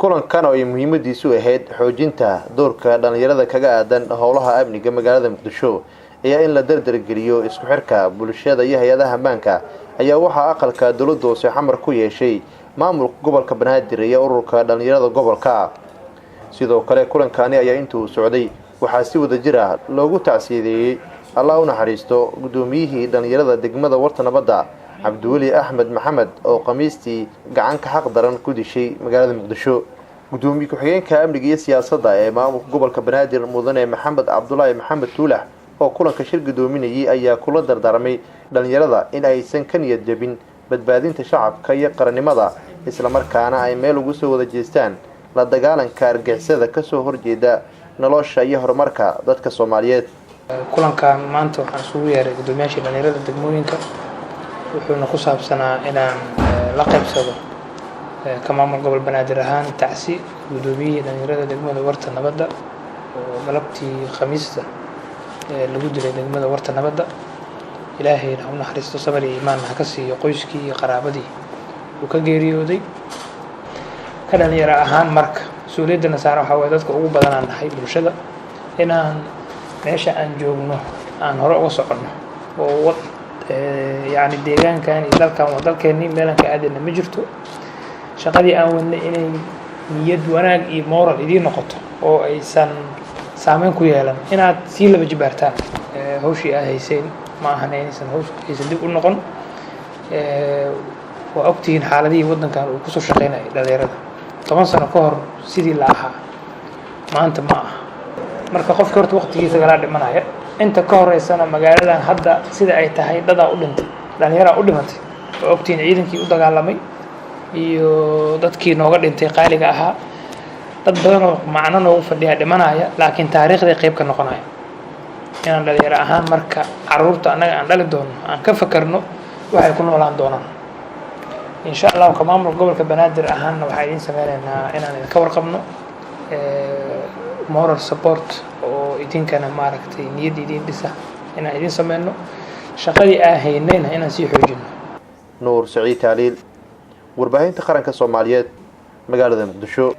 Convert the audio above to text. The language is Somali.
kulankan oo ay muhiimadiisu ahayd xoojinta doorka dhalinyarada kaga aadan howlaha amniga magaalada Muqdisho ayaa in la dardargeliyo isku xirka bulshada iyo hay'adaha ammaanka ayaa waxa aqalka dawladda oo xamar ku yeeshay maamulka gobolka Banaadir iyo ururka dhalinyarada gobolka. sidoo kale kulankani ayaa intuu socday waxaa si wada jir ah loogu tacsiyeeyay Allah u naxariisto gudoomiyihii dhalinyarada degmada Warta Nabadda Abduwali Ahmed Maxamed oo qamiistii gacan ka xaq daran ku dishay magaalada Muqdisho. gudoomiye ku-xigeenka amniga iyo siyaasadda ee maamulka gobolka Banaadir mudane Maxamed Cabdullaahi Maxamed Tuulax oo kulanka shir gudoominayay ayaa kula dardaarmay dhalinyarada in aysan ka niyad jabin badbaadinta shacabka iyo qarannimada isla markaana ay meel ugu soo wada jeestaan la dagaalanka argagixisada ka soo horjeeda nolosha iyo horumarka dadka Soomaaliyeed. kulankan maanta waxaan isugu yeeray gudoomiyaasha dhalinyarada degmooyinka wuxuuna ku saabsanaa inaan la qaybsado ka maamul gobol Banaadir ahaan tacsi gudoomiyihii dhalinyarada degmada Warta Nabadda oo galabtii Khamiista lagu dilay degmada Warta Nabadda. ilaahay ha u naxariisto sabir iyo iimaan ha ka siiyo qoyskii iyo qaraabadii uu ka geeriyooday. ka dhalinyaro ahaan marka suuliyaddana saaran waxaa waaye dadka ugu badanaan nahay bulshada inaan meesha aan joogno aan hore uga soconno oo يعني deegaankan iyo dalkan waa dalkeenii meelan ka aadana ma jirto. shaqadii aan wadnay inay niyad wanaag iyo moral idin noqoto oo aysan saameyn ku yeelan inaad si laba jibaartaan hawshii ay hayseen ma ahan inaysan hawshii dib u noqon. waa ogtiin xaaladii wadankan uu ku soo shaqeynay dhalinyarada 10 sano ka hor sidii la ahaa maanta ma aha. marka qofka horta waqtigiisa gala dhimanaya inta ka horeysana magaaladan hadda sida ay tahay dad u dhintay dhalinyaro u dhimatay oo ogtiin ciidankii u dagaalamay iyo dadkii nooga dhintay qaaliga ahaa dad badan oo macno noogu fadhiya dhimanaya laakiin taariikhda qayb ka noqonaya inaan dhalinyaro ahaan marka caruurta anaga aan dhali doono aan ka fakarno waxay ku noolaan doonaan insha Allah ka maamulka gobolka Banaadir ahaan waxa idin sameeynaa inaan ka warqabno moral support oo idinkana maaragtay niyad idin dhisa inaan idin sameeyno shaqadii aan haynayna inaan sii xoojino. Nuur Saciid Taaliil warbaahinta qaranka Soomaaliyeed magaalada Muqdisho.